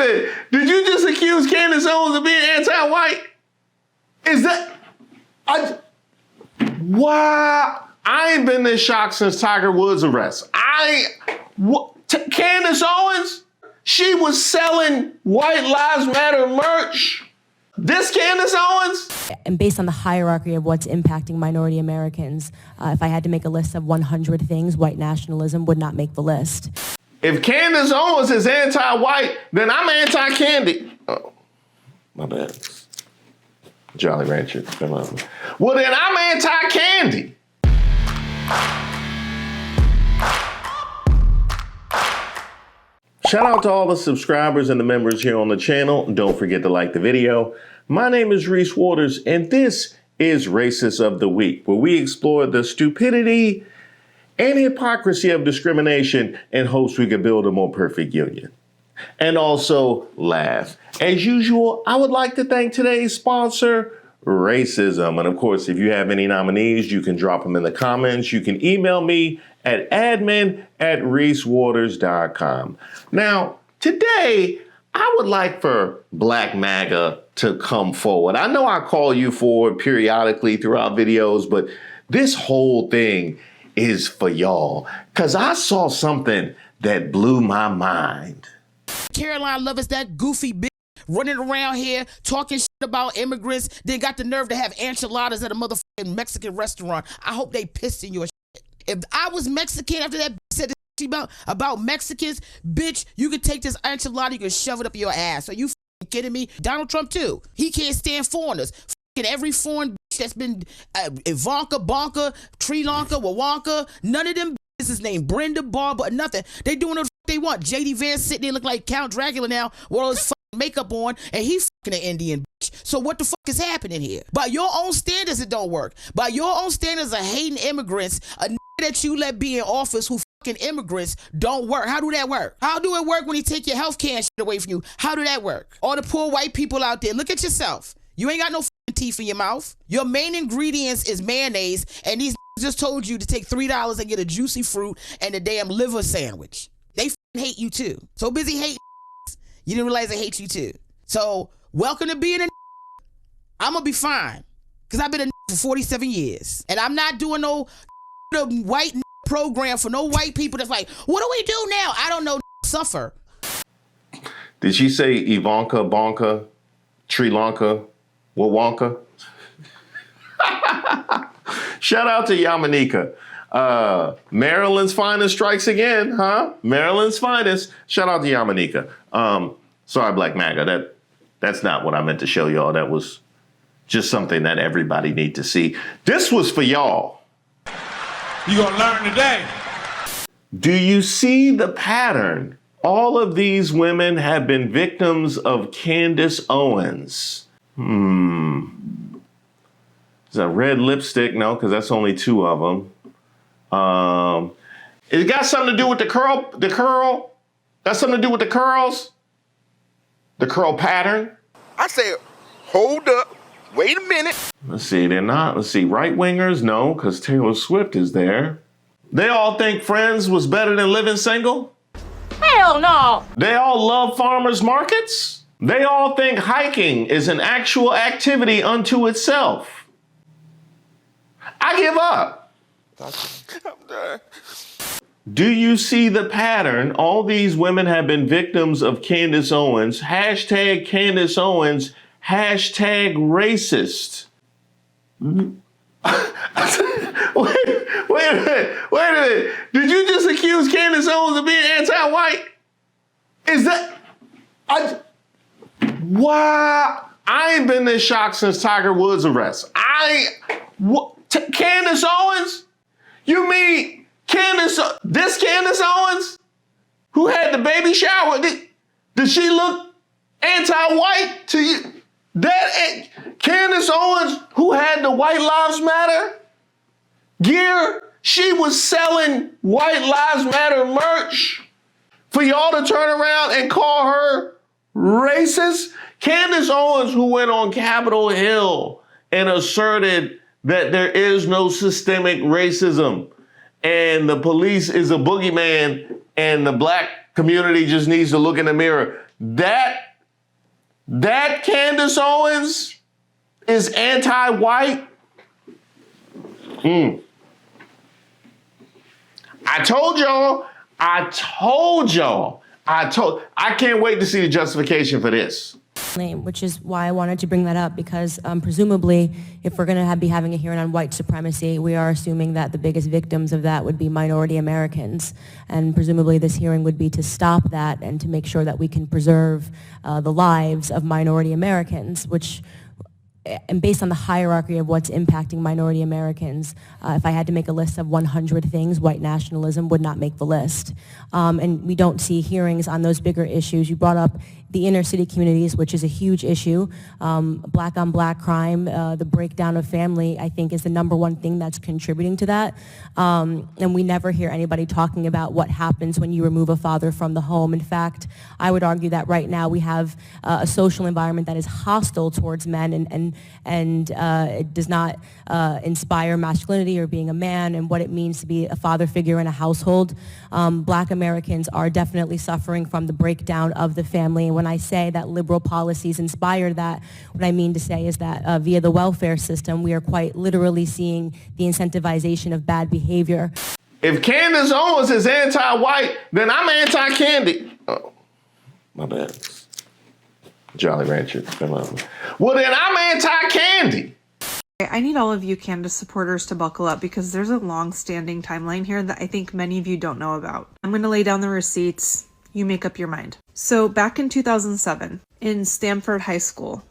minute. Did you just accuse Candace Owens of being anti-white? Is that... Wow. I ain't been this shocked since Tiger Woods' arrest. Candace Owens? She was selling White Lives Matter merch. This Candace Owens? And based on the hierarchy of what's impacting minority Americans, if I had to make a list of 100 things, white nationalism would not make the list. If Candace Owens is anti-white, then I'm anti-candy. Oh, my bad. Jolly Rancher. Well, then I'm anti-candy. Shout out to all the subscribers and the members here on the channel. Don't forget to like the video. My name is Reese Waters, and this is Racist of the Week, where we explore the stupidity and hypocrisy of discrimination in hopes we can build a more perfect union. And also laugh. As usual, I would like to thank today's sponsor, Racism. And of course, if you have any nominees, you can drop them in the comments. You can email me at admin@ReeseWaters.com. Now, today, I would like for Black Maga to come forward. I know I call you forward periodically throughout videos, but this whole thing is for y'all, because I saw something that blew my mind. Caroline Love is that goofy bitch running around here talking shit about immigrants, then got the nerve to have enchiladas at a motherfucking Mexican restaurant. I hope they pissed in your shit. If I was Mexican after that bitch said this shit about Mexicans, bitch, you could take this enchilada, you can shove it up your ass. Are you fucking kidding me? Donald Trump too. He can't stand foreigners. Fucking every foreign bitch that's been Ivanka, Bonka, Sri Lanka, Wawanka, none of them bitches is named Brenda, Barbara, or nothing. They doing what the fuck they want. JD Vance sitting there looking like Count Dracula now with all his fucking makeup on, and he fucking an Indian bitch. So what the fuck is happening here? By your own standards, it don't work. By your own standards of hating immigrants, a nigga that you let be in office who fucking immigrants don't work. How do that work? How do it work when he take your health care and shit away from you? How do that work? All the poor white people out there, look at yourself. You ain't got no fucking teeth in your mouth. Your main ingredients is mayonnaise, and these just told you to take $3 and get a juicy fruit and a damn liver sandwich. They fucking hate you too. So busy hating, you didn't realize they hate you too. So welcome to being a I'm gonna be fine, because I've been a for 47 years. And I'm not doing no white program for no white people that's like, what do we do now? I don't know, suffer. Did she say Ivanka, Bonka, Sri Lanka, Wawanka? Shout out to Yamanika. Maryland's finest strikes again, huh? Maryland's finest. Shout out to Yamanika. Sorry, Black Maga. That's not what I meant to show y'all. That was just something that everybody need to see. This was for y'all. You gonna learn today. Do you see the pattern? All of these women have been victims of Candace Owens. Is that red lipstick? No, because that's only 2 of them. It got something to do with the curl. Got something to do with the curls. The curl pattern. I said, hold up. Wait a minute. Let's see, they're not. Let's see, right-wingers? No, because Taylor Swift is there. They all think Friends was better than living single? Hell no. They all love farmers markets? They all think hiking is an actual activity unto itself. I give up. I'm done. Do you see the pattern? All these women have been victims of Candace Owens. Hashtag Candace Owens. Hashtag racist. Wait a minute. Did you just accuse Candace Owens of being anti-white? Is that... Wow. I ain't been this shocked since Tiger Woods' arrest. Candace Owens? You mean this Candace Owens? Who had the baby shower? Did she look anti-white to you? That Candace Owens, who had the White Lives Matter gear, she was selling White Lives Matter merch for y'all to turn around and call her racist? Candace Owens, who went on Capitol Hill and asserted that there is no systemic racism and the police is a boogeyman and the black community just needs to look in the mirror. that Candace Owens is anti-white? I told y'all. I can't wait to see the justification for this. Which is why I wanted to bring that up, because presumably if we're going to be having a hearing on white supremacy, we are assuming that the biggest victims of that would be minority Americans. And presumably this hearing would be to stop that and to make sure that we can preserve the lives of minority Americans, which, and based on the hierarchy of what's impacting minority Americans, if I had to make a list of 100 things, white nationalism would not make the list. And we don't see hearings on those bigger issues. You brought up the inner city communities, which is a huge issue. Black on black crime, the breakdown of family, I think is the number one thing that's contributing to that. And we never hear anybody talking about what happens when you remove a father from the home. In fact, I would argue that right now we have a social environment that is hostile towards men and it does not inspire masculinity or being a man and what it means to be a father figure in a household. Black Americans are definitely suffering from the breakdown of the family. And when I say that liberal policies inspire that, what I mean to say is that via the welfare system, we are quite literally seeing the incentivization of bad behavior. If Candace Owens is anti-white, then I'm anti-candy. Oh, my bad. Jolly Rancher. Well, then I'm anti-candy. I need all of you Candace supporters to buckle up, because there's a long-standing timeline here that I think many of you don't know about. I'm going to lay down the receipts. You make up your mind. So back in 2007, in Stamford High School,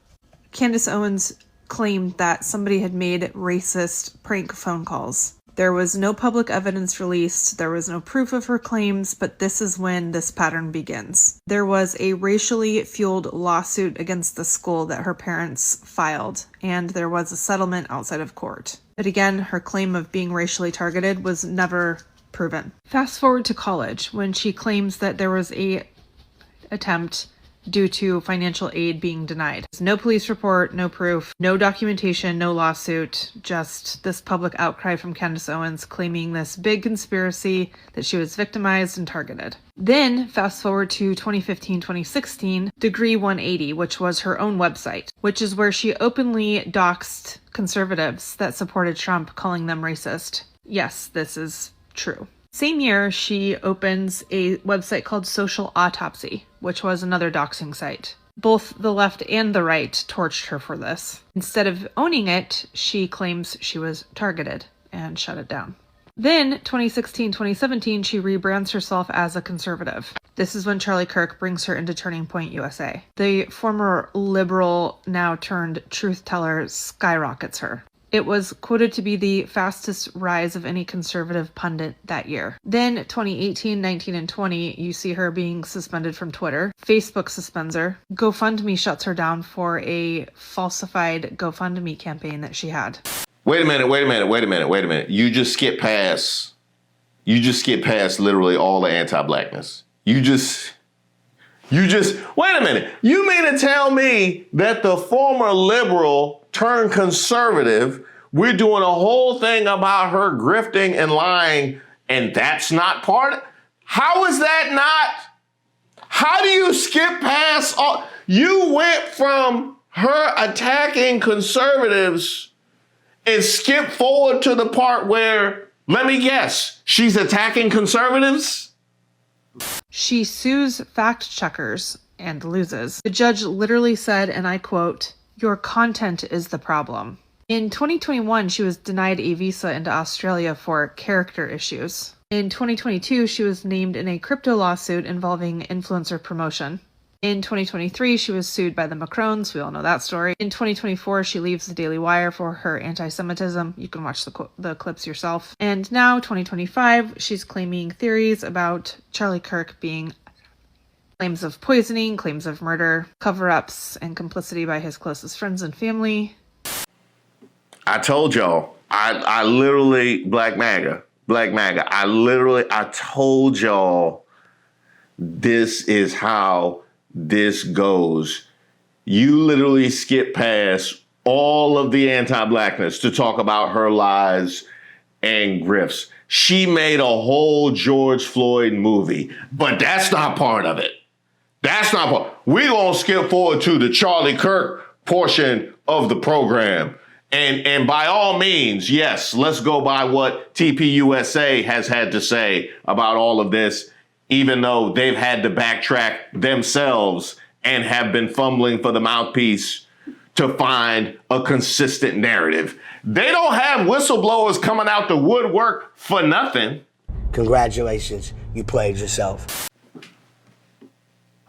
Candace Owens claimed that somebody had made racist prank phone calls. There was no public evidence released, there was no proof of her claims, but this is when this pattern begins. There was a racially fueled lawsuit against the school that her parents filed, and there was a settlement outside of court. But again, her claim of being racially targeted was never proven. Fast forward to college, when she claims that there was a attempt due to financial aid being denied. No police report, no proof, no documentation, no lawsuit, just this public outcry from Candace Owens claiming this big conspiracy that she was victimized and targeted. Then, fast forward to 2015-2016, Degree 180, which was her own website, which is where she openly doxed conservatives that supported Trump, calling them racist. Yes, this is true. Same year, she opens a website called Social Autopsy, which was another doxing site. Both the left and the right torched her for this. Instead of owning it, she claims she was targeted and shut it down. Then, 2016-2017, she rebrands herself as a conservative. This is when Charlie Kirk brings her into Turning Point USA. The former liberal, now turned truth teller, skyrockets her. It was quoted to be the fastest rise of any conservative pundit that year. Then 2018, 19, and 20, you see her being suspended from Twitter. Facebook suspends her. GoFundMe shuts her down for a falsified GoFundMe campaign that she had. Wait a minute. You just skip past literally all the anti-blackness. You just, wait a minute. You mean to tell me that the former liberal turned conservative, we're doing a whole thing about her grifting and lying, and that's not part of, how is that not? How do you skip past all, you went from her attacking conservatives and skip forward to the part where, let me guess, she's attacking conservatives? She sues fact checkers and loses. The judge literally said, and I quote, "Your content is the problem." In 2021, she was denied a visa into Australia for character issues. In 2022, she was named in a crypto lawsuit involving influencer promotion. In 2023, she was sued by the Macrons. We all know that story. In 2024, she leaves the Daily Wire for her anti-Semitism. You can watch the clips yourself. And now, 2025, she's claiming theories about Charlie Kirk being claims of poisoning, claims of murder, cover-ups, and complicity by his closest friends and family. I told y'all, I literally, Black Maga, I told y'all this is how this goes. You literally skip past all of the anti-blackness to talk about her lies and grifts. She made a whole George Floyd movie, but that's not part of it. That's not part. we're going to skip forward to the Charlie Kirk portion of the program. And by all means, yes, let's go by what TPUSA has had to say about all of this, even though they've had to backtrack themselves and have been fumbling for the mouthpiece to find a consistent narrative. They don't have whistleblowers coming out the woodwork for nothing. Congratulations, you played yourself.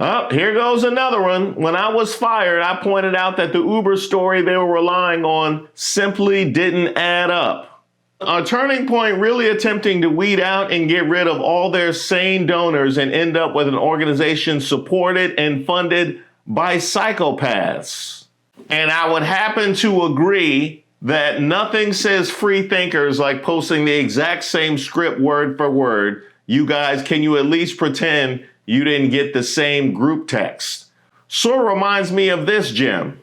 Oh, here goes another one. When I was fired, I pointed out that the Uber story they were relying on simply didn't add up. A Turning Point really attempting to weed out and get rid of all their sane donors and end up with an organization supported and funded by psychopaths. And I would happen to agree that nothing says free thinkers like posting the exact same script word for word. You guys, can you at least pretend you didn't get the same group text? Sort of reminds me of this, Jim.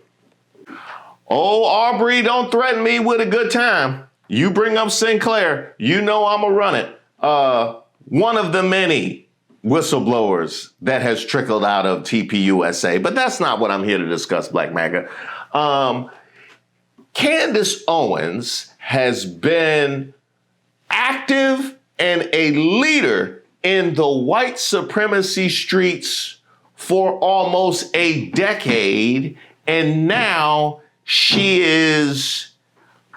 Oh, Aubrey, don't threaten me with a good time. You bring up Sinclair, you know I'ma run it. One of the many whistleblowers that has trickled out of TPUSA, but that's not what I'm here to discuss, Black Maga. Candace Owens has been active and a leader in the white supremacy streets for almost a decade, and now she is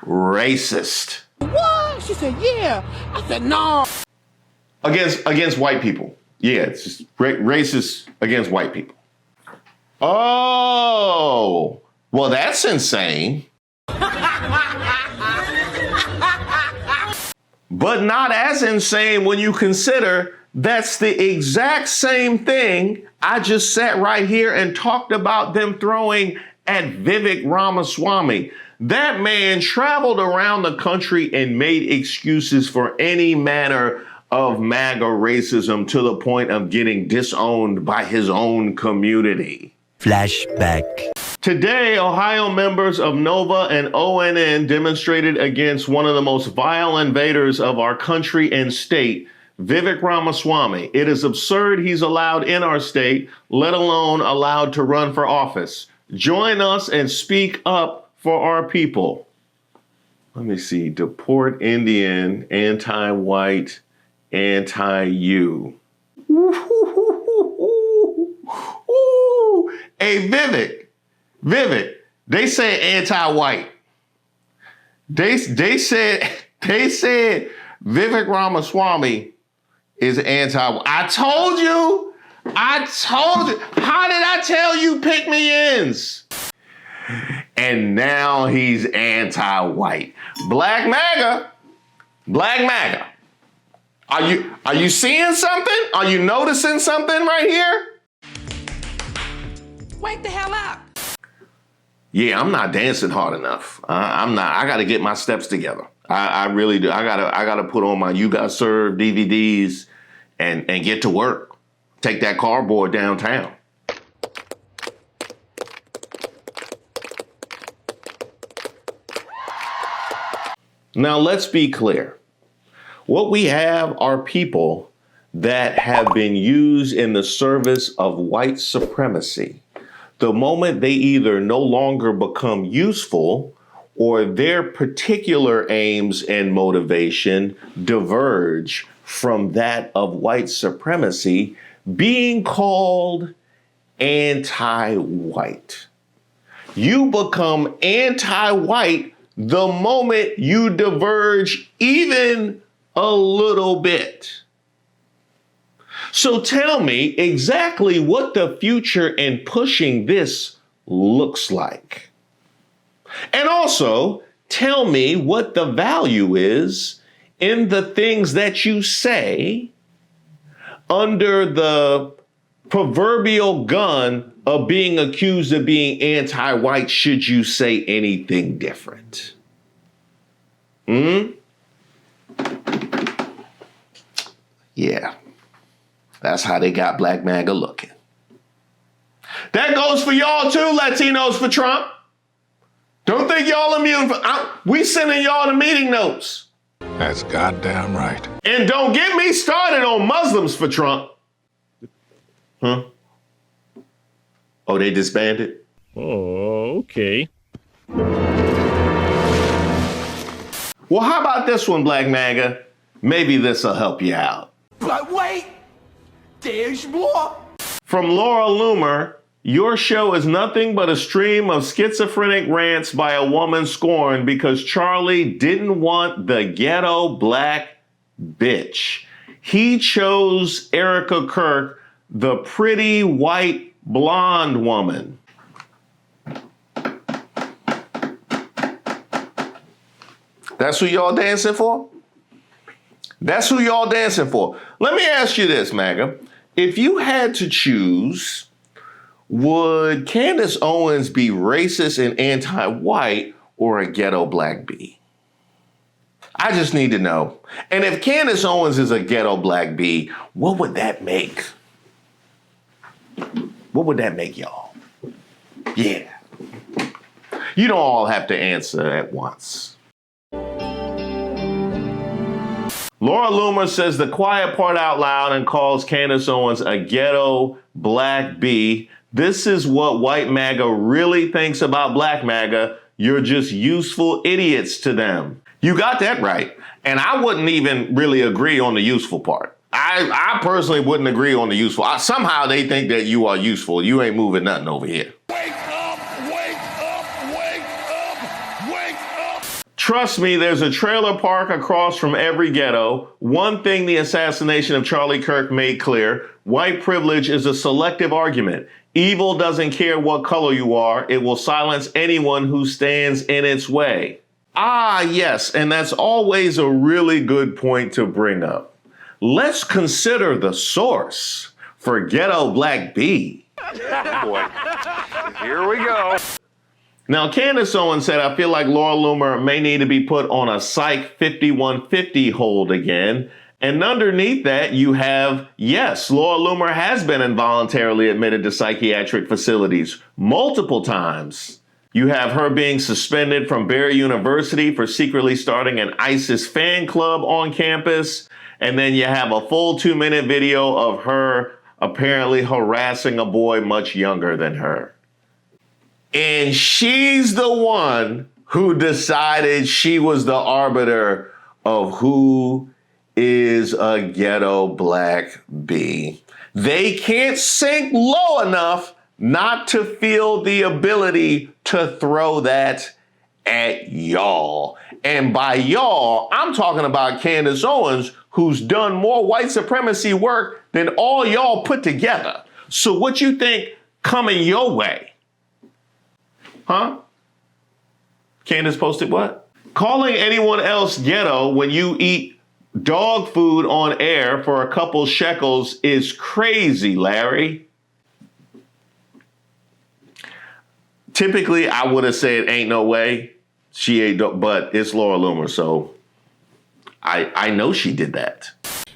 racist. What? She said, yeah. I said, no. Against white people. Yeah, it's just racist against white people. Oh, well, that's insane. But not as insane when you consider that's the exact same thing I just sat right here and talked about them throwing at Vivek Ramaswamy. That man traveled around the country and made excuses for any manner of MAGA racism to the point of getting disowned by his own community. Flashback. Today, Ohio members of NOVA and ONN demonstrated against one of the most vile invaders of our country and state, Vivek Ramaswamy. It is absurd he's allowed in our state, let alone allowed to run for office. Join us and speak up for our people. Let me see. Deport Indian, anti-white, anti-you. Hey, Vivek, they say anti-white. They said Vivek Ramaswamy is anti-white. I told you. How did I tell you pick me ins? And now he's anti-white. Black Maga. Are you seeing something? Are you noticing something right here? Wake the hell up. Yeah, I'm not dancing hard enough. I'm not. I got to get my steps together. I really do. I gotta put on my You Got Served DVDs and get to work. Take that cardboard downtown. Now, let's be clear. What we have are people that have been used in the service of white supremacy. The moment they either no longer become useful or their particular aims and motivation diverge from that of white supremacy, being called anti-white. You become anti-white the moment you diverge even a little bit. So tell me exactly what the future in pushing this looks like. And also, tell me what the value is in the things that you say under the proverbial gun of being accused of being anti-white should you say anything different. Yeah, that's how they got Black Maga looking. That goes for y'all too, Latinos for Trump. Don't think y'all immune. We sending y'all the meeting notes. That's goddamn right. And don't get me started on Muslims for Trump. Oh, they disbanded? Oh, okay. Well, how about this one, Black Maga? Maybe this'll help you out. But wait, there's more. From Laura Loomer, your show is nothing but a stream of schizophrenic rants by a woman scorned because Charlie didn't want the ghetto black bitch. He chose Erika Kirk, the pretty white blonde woman. That's who y'all dancing for? That's who y'all dancing for. Let me ask you this, Maga. If you had to choose, would Candace Owens be racist and anti-white or a ghetto black bee? I just need to know. And if Candace Owens is a ghetto black bee, what would that make? What would that make, y'all? Yeah. You don't all have to answer at once. Laura Loomer says the quiet part out loud and calls Candace Owens a ghetto black bee. This is what White MAGA really thinks about Black MAGA. You're just useful idiots to them. You got that right. And I wouldn't even really agree on the useful part. I personally wouldn't agree on the useful. Somehow they think that you are useful. You ain't moving nothing over here. Wake up, wake up, wake up, wake up. Trust me, there's a trailer park across from every ghetto. One thing the assassination of Charlie Kirk made clear, white privilege is a selective argument. Evil doesn't care what color you are. It will silence anyone who stands in its way. Ah, yes, and that's always a really good point to bring up. Let's consider the source for Ghetto Black B. Boy, here we go. Now, Candace Owens said, I feel like Laura Loomer may need to be put on a Psych 5150 hold again. And underneath that, you have, yes, Laura Loomer has been involuntarily admitted to psychiatric facilities multiple times. You have her being suspended from Barry University for secretly starting an ISIS fan club on campus. And then you have a full 2-minute video of her apparently harassing a boy much younger than her. And she's the one who decided she was the arbiter of who is a ghetto black bee. They can't sink low enough not to feel the ability to throw that at y'all. And by y'all, I'm talking about Candace Owens, who's done more white supremacy work than all y'all put together. So what you think coming your way? Huh? Candace posted what? Calling anyone else ghetto when you eat dog food on air for a couple shekels is crazy, Larry. Typically, I would have said ain't no way. She ain't, but it's Laura Loomer, so I know she did that.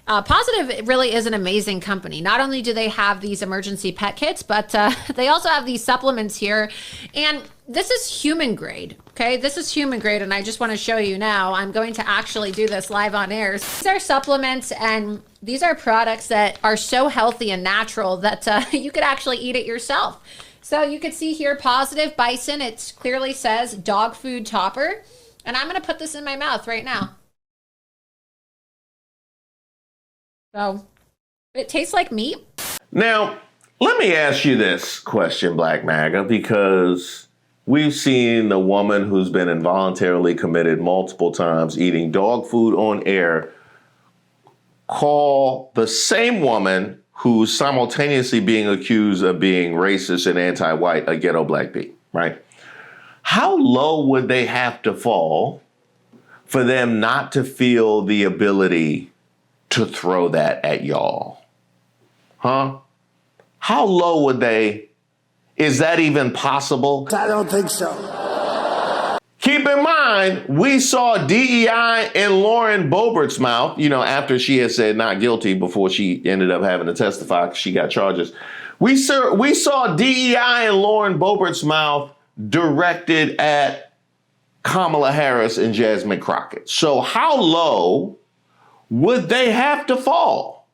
Positive really is an amazing company. Not only do they have these emergency pet kits, but they also have these supplements here. And this is human grade, okay? This is human grade, and I just want to show you now. I'm going to actually do this live on air. These are supplements, and these are products that are so healthy and natural that you could actually eat it yourself. So you can see here, Positive Bison. It clearly says dog food topper. And I'm going to put this in my mouth right now. So it tastes like meat. Now, let me ask you this question, Black MAGA, because we've seen the woman who's been involuntarily committed multiple times eating dog food on air call the same woman who's simultaneously being accused of being racist and anti-white a ghetto black bee, right? How low would they have to fall for them not to feel the ability to throw that at y'all? Huh? How low would they? Is that even possible? I don't think so. Keep in mind, we saw DEI in Lauren Boebert's mouth, after she had said not guilty before she ended up having to testify because she got charges. We saw DEI in Lauren Boebert's mouth directed at Kamala Harris and Jasmine Crockett. So how low would they have to fall?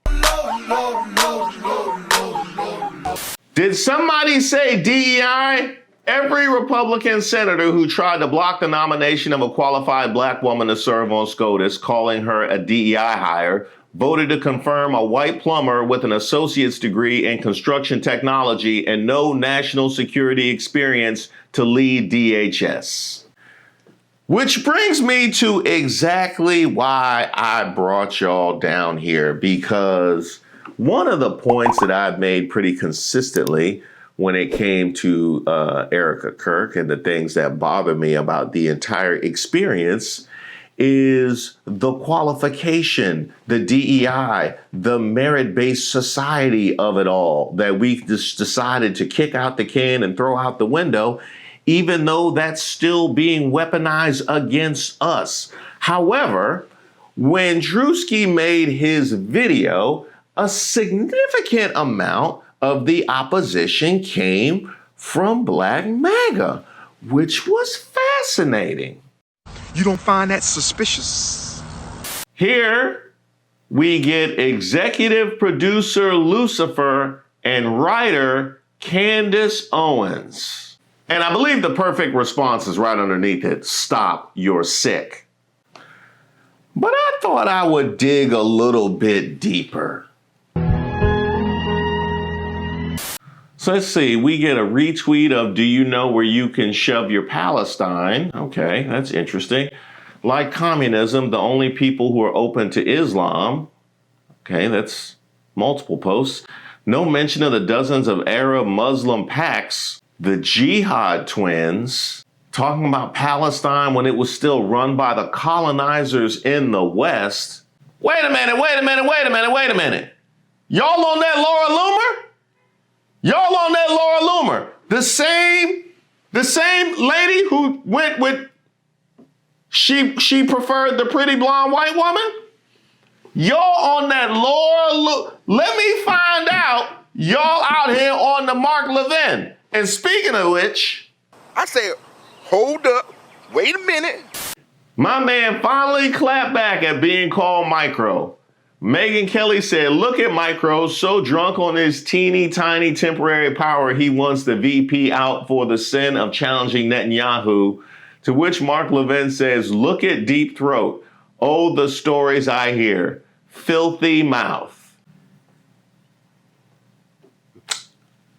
Did somebody say DEI? Every Republican senator who tried to block the nomination of a qualified black woman to serve on SCOTUS, calling her a DEI hire, voted to confirm a white plumber with an associate's degree in construction technology and no national security experience to lead DHS. Which brings me to exactly why I brought y'all down here, because one of the points that I've made pretty consistently when it came to Erika Kirk and the things that bother me about the entire experience is the qualification, the DEI, the merit-based society of it all that we just decided to kick out the can and throw out the window, even though that's still being weaponized against us. However, when Drewuski made his video, a significant amount of the opposition came from Black Maga, which was fascinating. You don't find that suspicious? Here we get executive producer Lucifer and writer Candace Owens. And I believe the perfect response is right underneath it. Stop, you're sick. But I thought I would dig a little bit deeper. So let's see, we get a retweet of, do you know where you can shove your Palestine? Okay, that's interesting. Like communism, the only people who are open to Islam. Okay, that's multiple posts. No mention of the dozens of Arab Muslim pacts, the Jihad twins, talking about Palestine when it was still run by the colonizers in the West. Wait a minute. Y'all on that Laura Loomer? Y'all on that Laura Loomer, the same lady who went with, she preferred the pretty blonde white woman? Y'all on that Laura let me find out y'all out here on the Mark Levin. And speaking of which, I said, hold up, wait a minute. My man finally clapped back at being called micro. Megyn Kelly said, look at Micro, so drunk on his teeny tiny temporary power, he wants the VP out for the sin of challenging Netanyahu. To which Mark Levin says, look at Deep Throat. Oh, the stories I hear. Filthy mouth.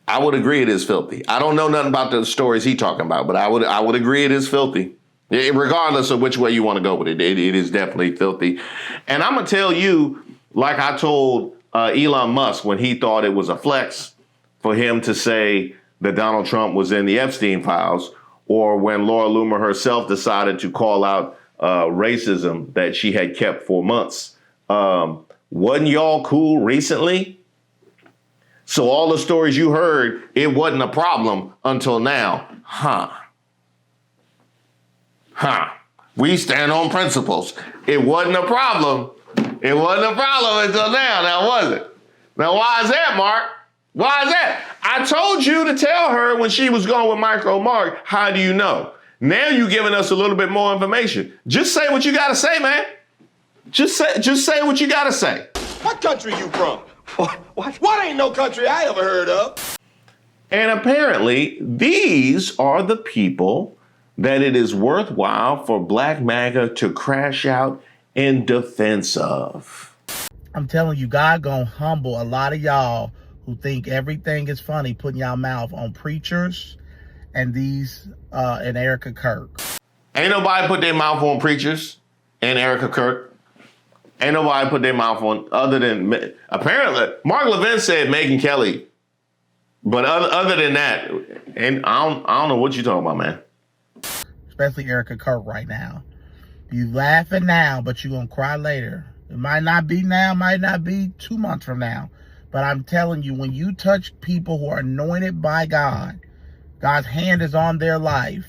I would agree it is filthy. I don't know nothing about the stories he's talking about, but I would agree it is filthy. Regardless of which way you want to go with it, it is definitely filthy. And I'm going to tell you, like I told Elon Musk when he thought it was a flex for him to say that Donald Trump was in the Epstein files, or when Laura Loomer herself decided to call out racism that she had kept for months. Wasn't y'all cool recently? So all the stories you heard, it wasn't a problem until now. We stand on principles. It wasn't a problem. It wasn't a problem until now was it? Now, why is that, Mark? Why is that? I told you to tell her when she was going with Micro Mark, how do you know? Now you're giving us a little bit more information. Just say what you got to say, man. Just say what you got to say. What country you from? What ain't no country I ever heard of? And apparently, these are the people that it is worthwhile for Black Maga to crash out in defense of. I'm telling you, God gonna humble a lot of y'all who think everything is funny, putting y'all mouth on preachers and these and Erika Kirk. Ain't nobody put their mouth on preachers and Erika Kirk. Ain't nobody put their mouth on other than, apparently, Mark Levin said Megyn Kelly. But other than that, and I don't know what you're talking about, man. Especially Erika Kirk right now. You laughing now, but you gonna cry later. It might not be now, might not be 2 months from now. But I'm telling you, when you touch people who are anointed by God, God's hand is on their life.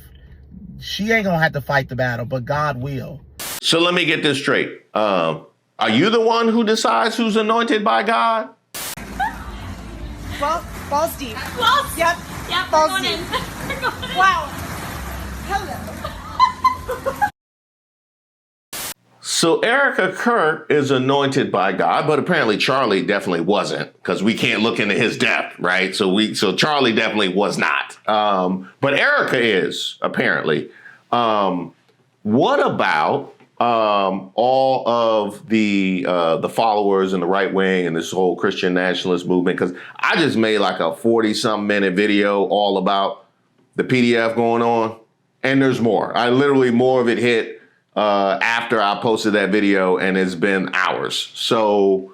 She ain't gonna have to fight the battle, but God will. So let me get this straight. Are you the one who decides who's anointed by God? Ball Steve. Close. Yep. Ball Ball Steve. Wow. Hello. So Erika Kirk is anointed by God, but apparently Charlie definitely wasn't, because we can't look into his death, right? So Charlie definitely was not. But Erika is, apparently. What about all of the followers in the right wing and this whole Christian nationalist movement? Because I just made like a 40-something minute video all about the PDF going on, and there's more. More of it hit after I posted that video, and it's been hours. So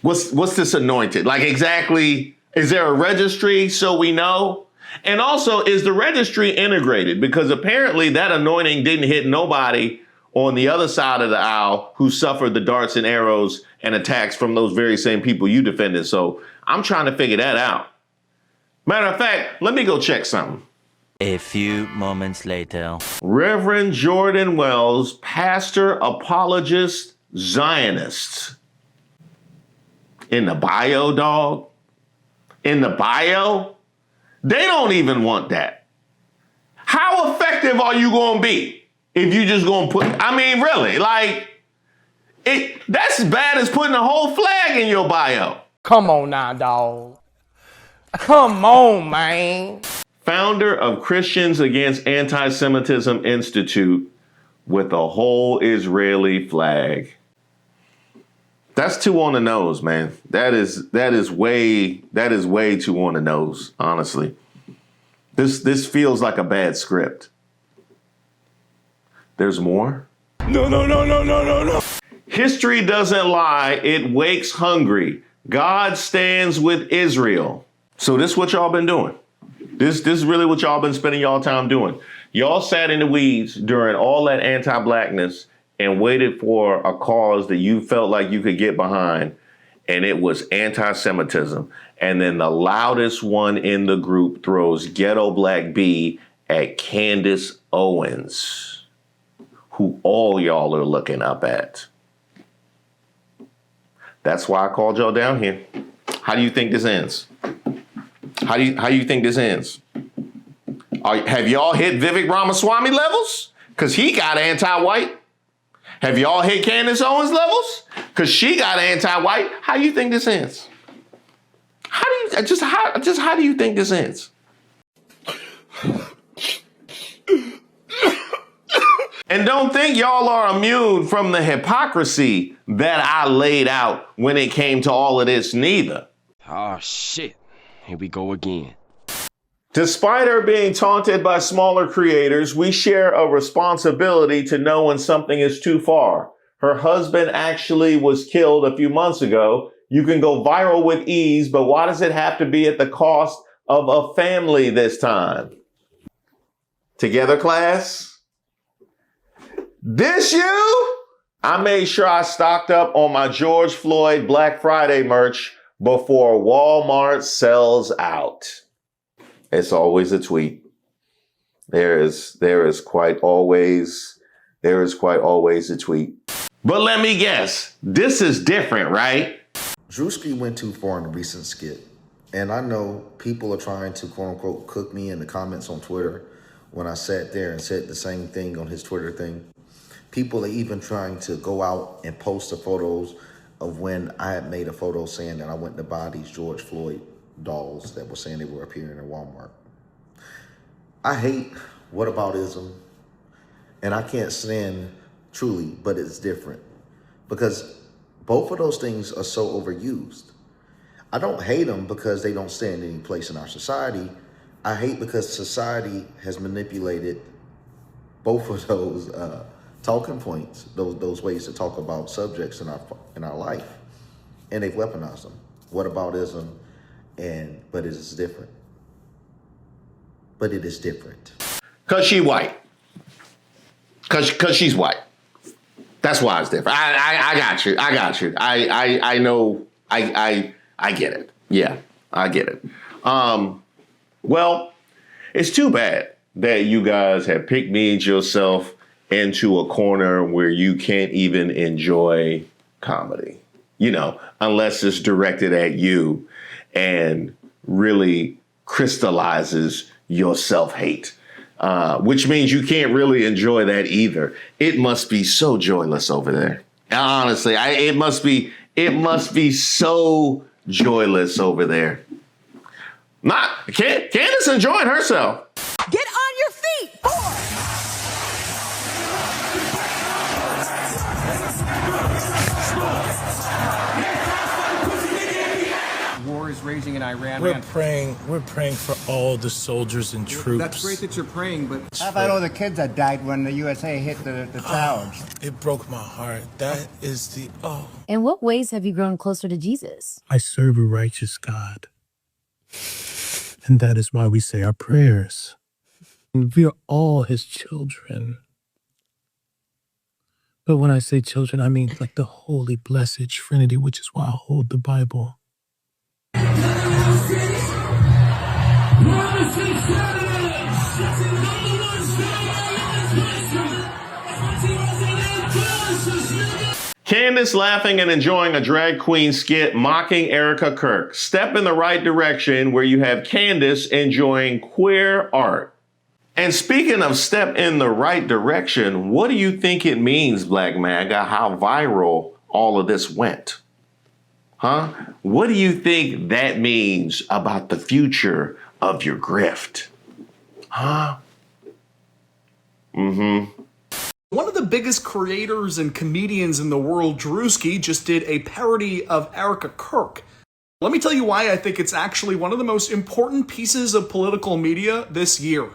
what's this anointed? Like, exactly, is there a registry so we know? And also, is the registry integrated? Because apparently that anointing didn't hit nobody on the other side of the aisle who suffered the darts and arrows and attacks from those very same people you defended. So I'm trying to figure that out. Matter of fact, let me go check something. A few moments later. Reverend Jordan Wells, pastor, apologist, Zionist. In the bio, dog? In the bio? They don't even want that. How effective are you going to be if you just going to put, I mean, really, like, that's as bad as putting a whole flag in your bio. Come on now, dog. Come on, man. Founder of Christians Against Anti-Semitism Institute with a whole Israeli flag. That's too on the nose, man. That is way too on the nose, honestly. This feels like a bad script. There's more? No. History doesn't lie, it wakes hungry. God stands with Israel. So this is what y'all been doing. This is really what y'all been spending y'all time doing. Y'all sat in the weeds during all that anti-blackness and waited for a cause that you felt like you could get behind, and it was anti-Semitism. And then the loudest one in the group throws Ghetto Black B at Candace Owens, who all y'all are looking up at. That's why I called y'all down here. How do you think this ends? How do you think this ends? Have y'all hit Vivek Ramaswamy levels? Because he got anti-white. Have y'all hit Candace Owens levels? Because she got anti-white. How do you think this ends? How do you think this ends? And don't think y'all are immune from the hypocrisy that I laid out when it came to all of this neither. Oh, shit. Here we go again. Despite her being taunted by smaller creators, we share a responsibility to know when something is too far. Her husband actually was killed a few months ago. You can go viral with ease, but why does it have to be at the cost of a family this time? Together, class? This you? I made sure I stocked up on my George Floyd Black Friday merch before Walmart sells out. It's always a tweet. There is quite always a tweet. But let me guess, this is different, right? Drewuski went too far in a recent skit. And I know people are trying to, quote unquote, cook me in the comments on Twitter when I sat there and said the same thing on his Twitter thing. People are even trying to go out and post the photos of when I had made a photo saying that I went to buy these George Floyd dolls that were saying they were appearing in Walmart. I hate whataboutism, and I can't stand truly, but it's different because both of those things are so overused. I don't hate them because they don't stand any place in our society. I hate because society has manipulated both of those talking points, those ways to talk about subjects in our life, and they've weaponized them. Whataboutism, but it is different. But it is different. Cause she white. Cause she's white. That's why it's different. I got you. I know. I get it. Yeah, I get it. Well, it's too bad that you guys have picked yourself into a corner where you can't even enjoy comedy, unless it's directed at you and really crystallizes your self-hate. which means you can't really enjoy that either. It must be so joyless over there. Honestly, it must be so joyless over there. Candace enjoying herself. Get on your feet. War is raging in Iran. We're praying for all the soldiers and troops. That's great that you're praying, but how about all the kids that died when the USA hit the towers? It broke my heart. That is In what ways have you grown closer to Jesus? I serve a righteous God. And that is why we say our prayers. And we are all his children. But when I say children, I mean like the holy, blessed Trinity, which is why I hold the Bible. Candace laughing and enjoying a drag queen skit mocking Erika Kirk. Step in the right direction where you have Candace enjoying queer art. And speaking of step in the right direction, what do you think it means, Black Maga, how viral all of this went? Huh? What do you think that means about the future of your grift? Huh? One of the biggest creators and comedians in the world, Drewuski, just did a parody of Erika Kirk. Let me tell you why I think it's actually one of the most important pieces of political media this year.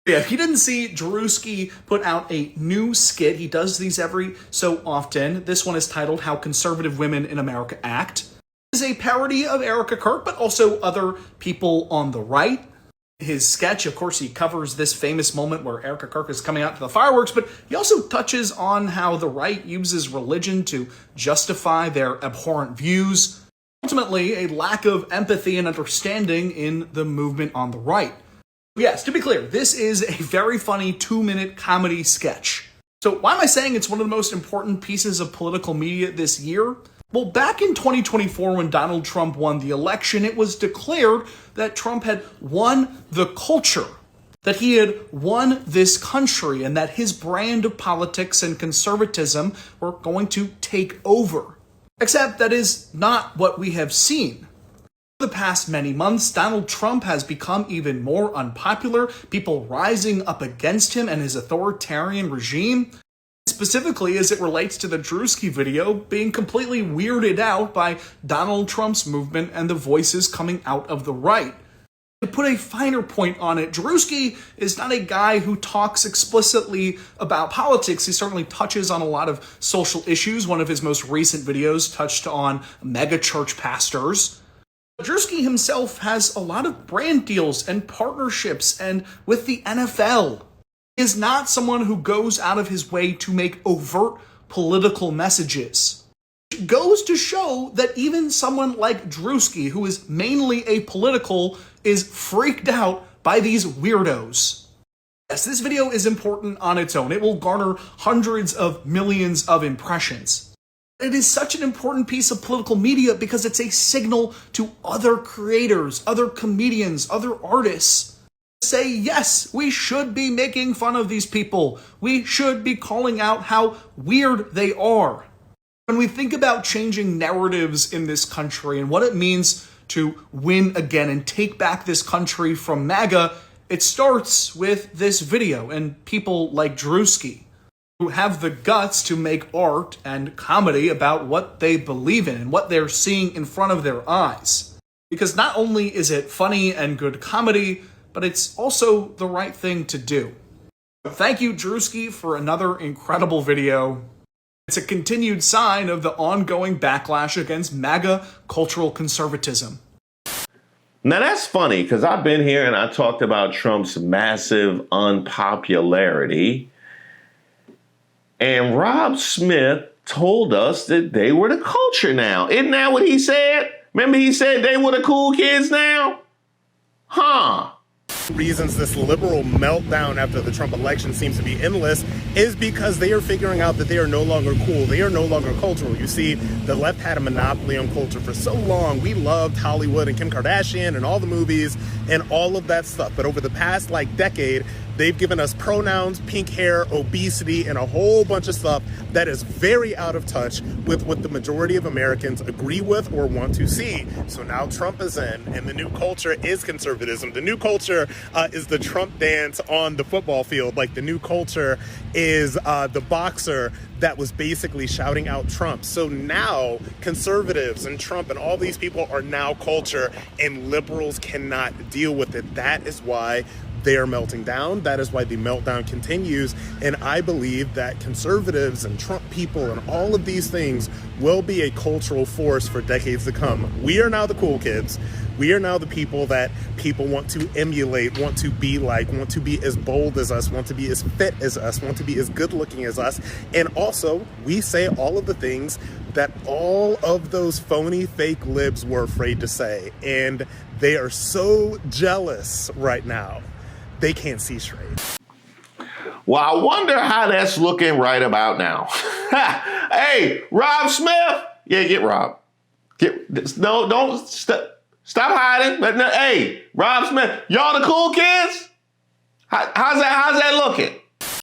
Yeah, if you didn't see, Drewuski put out a new skit. He does these every so often. This one is titled How Conservative Women in America Act. It is a parody of Erika Kirk, but also other people on the right. His sketch, of course, he covers this famous moment where Erika Kirk is coming out to the fireworks, but he also touches on how the right uses religion to justify their abhorrent views. Ultimately, a lack of empathy and understanding in the movement on the right. Yes, to be clear, this is a very funny 2-minute comedy sketch. So why am I saying it's one of the most important pieces of political media this year? Well, back in 2024, when Donald Trump won the election, it was declared that Trump had won the culture, that he had won this country, and that his brand of politics and conservatism were going to take over. Except that is not what we have seen. For the past many months, Donald Trump has become even more unpopular, people rising up against him and his authoritarian regime. Specifically as it relates to the Drewuski video being completely weirded out by Donald Trump's movement and the voices coming out of the right. To put a finer point on it, Drewuski is not a guy who talks explicitly about politics. He certainly touches on a lot of social issues. One of his most recent videos touched on mega church pastors. Drewuski himself has a lot of brand deals and partnerships and with the NFL. Is not someone who goes out of his way to make overt political messages. It goes to show that even someone like Drewuski, who is mainly apolitical, is freaked out by these weirdos. Yes, this video is important on its own. It will garner hundreds of millions of impressions. It is such an important piece of political media because it's a signal to other creators, other comedians, other artists. Say, yes, we should be making fun of these people. We should be calling out how weird they are. When we think about changing narratives in this country and what it means to win again and take back this country from MAGA, it starts with this video and people like Drewuski, who have the guts to make art and comedy about what they believe in and what they're seeing in front of their eyes. Because not only is it funny and good comedy, but it's also the right thing to do. Thank you, Drewuski, for another incredible video. It's a continued sign of the ongoing backlash against MAGA cultural conservatism. Now that's funny, because I've been here and I talked about Trump's massive unpopularity. And Rob Smith told us that they were the culture now. Isn't that what he said? Remember he said they were the cool kids now? Huh. Reasons this liberal meltdown after the Trump election seems to be endless is because they are figuring out that they are no longer cool. They are no longer cultural. You see, the left had a monopoly on culture for so long. We loved Hollywood and Kim Kardashian and all the movies and all of that stuff. But over the past decade, They've given us pronouns, pink hair, obesity, and a whole bunch of stuff that is very out of touch with what the majority of Americans agree with or want to see. So now Trump is in, and the new culture is conservatism. The new culture is the Trump dance on the football field. Like, the new culture is the boxer that was basically shouting out Trump. So now conservatives and Trump and all these people are now culture, and liberals cannot deal with it. That is why they are melting down. That is why the meltdown continues. And I believe that conservatives and Trump people and all of these things will be a cultural force for decades to come. We are now the cool kids. We are now the people that people want to emulate, want to be like, want to be as bold as us, want to be as fit as us, want to be as good looking as us. And also, we say all of the things that all of those phony fake libs were afraid to say. And they are so jealous right now. They can't see straight. Well, I wonder how that's looking right about now. Hey, Rob Smith. Yeah, get Rob. Don't stop hiding. But no, hey, Rob Smith, y'all the cool kids? How's that looking?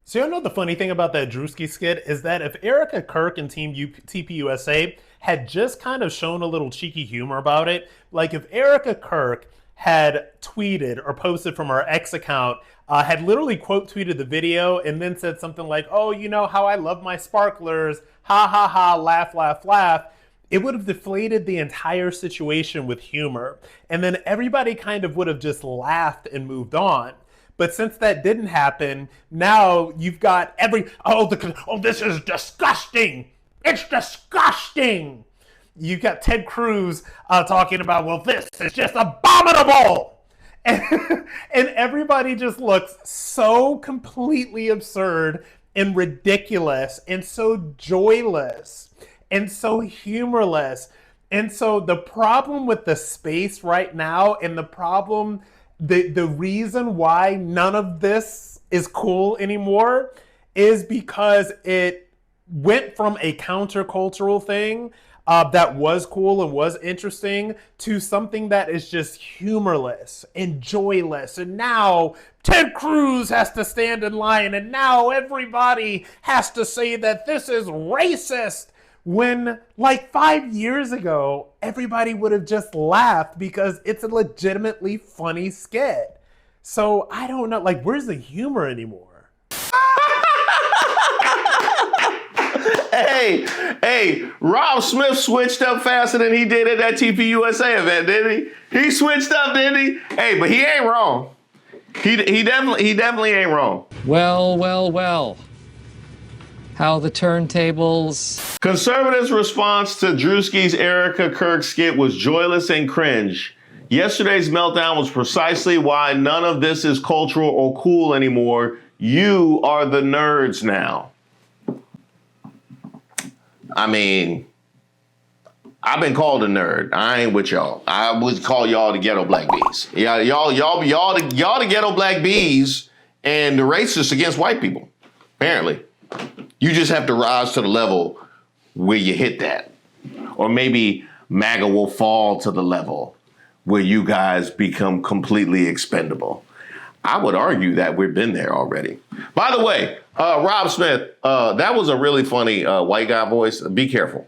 So you know the funny thing about that Drewuski skit is that if Erika Kirk and Team TPUSA had just kind of shown a little cheeky humor about it, like if Erika Kirk had tweeted or posted from our X account, had literally quote tweeted the video and then said something like, oh, you know how I love my sparklers, ha ha ha, laugh, laugh, laugh, it would have deflated the entire situation with humor. And then everybody kind of would have just laughed and moved on. But since that didn't happen, now you've got this is disgusting. It's disgusting. You've got Ted Cruz talking about, well, this is just abominable. And everybody just looks so completely absurd and ridiculous and so joyless and so humorless. And so the problem with the space right now, and the problem, the reason why none of this is cool anymore is because it went from a countercultural thing that was cool and was interesting to something that is just humorless and joyless. And now Ted Cruz has to stand in line, and now everybody has to say that this is racist. When, like 5 years ago, everybody would have just laughed because it's a legitimately funny skit. So I don't know, like, where's the humor anymore? Hey, Rob Smith switched up faster than he did at that TPUSA event, didn't he? He switched up, didn't he? Hey, but he ain't wrong. He definitely ain't wrong. Well. How the turntables. Conservatives' response to Drewuski's Erika Kirk skit was joyless and cringe. Yesterday's meltdown was precisely why none of this is cultural or cool anymore. You are the nerds now. I mean, I've been called a nerd. I ain't with y'all. I would call y'all the ghetto black bees. Yeah, y'all the ghetto black bees and the racists against white people. Apparently. You just have to rise to the level where you hit that. Or maybe MAGA will fall to the level where you guys become completely expendable. I would argue that we've been there already. By the way, Rob Smith, that was a really funny white guy voice. Be careful.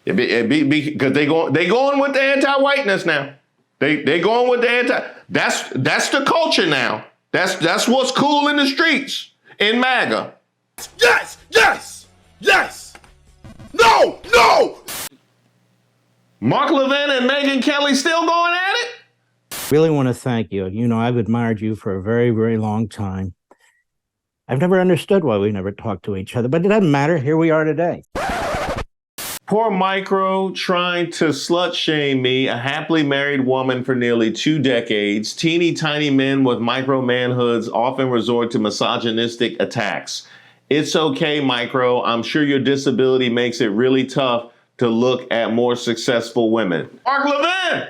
Because they going with the anti-whiteness now. They going with the that's the culture now. That's what's cool in the streets in MAGA. Yes! No! Mark Levin and Megyn Kelly still going at it? Really want to thank you. You know, I've admired you for a very, very long time. I've never understood why we never talked to each other, but it doesn't matter. Here we are today. Poor Micro trying to slut shame me, a happily married woman for nearly 2 decades. Teeny tiny men with micro manhoods often resort to misogynistic attacks. It's okay, Micro. I'm sure your disability makes it really tough to look at more successful women. Mark Levin,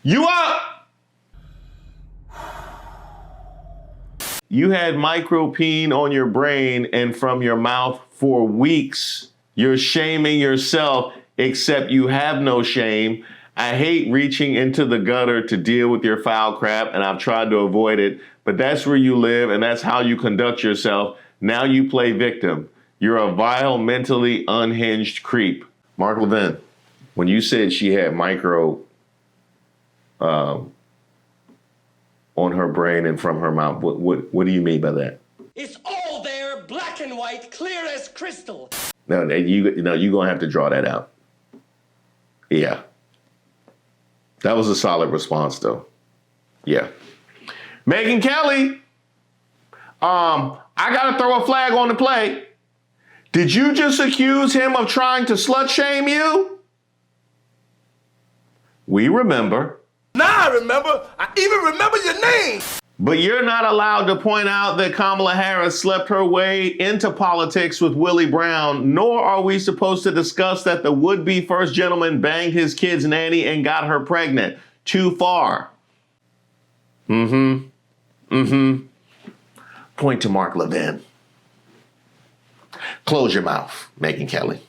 you up? You had micropene on your brain and from your mouth for weeks. You're shaming yourself, except you have no shame. I hate reaching into the gutter to deal with your foul crap, and I've tried to avoid it, but that's where you live, and that's how you conduct yourself. Now you play victim. You're a vile, mentally unhinged creep. Mark Levin, when you said she had micro on her brain and from her mouth, what do you mean by that? It's all there, black and white, clear as crystal. No, you're gonna have to draw that out. Yeah. That was a solid response, though. Yeah. Megyn Kelly, I gotta throw a flag on the play. Did you just accuse him of trying to slut shame you? We remember. Now I remember. I even remember your name. But you're not allowed to point out that Kamala Harris slept her way into politics with Willie Brown, nor are we supposed to discuss that the would-be first gentleman banged his kid's nanny and got her pregnant. Too far. Point to Mark Levin. Close your mouth, Megyn Kelly.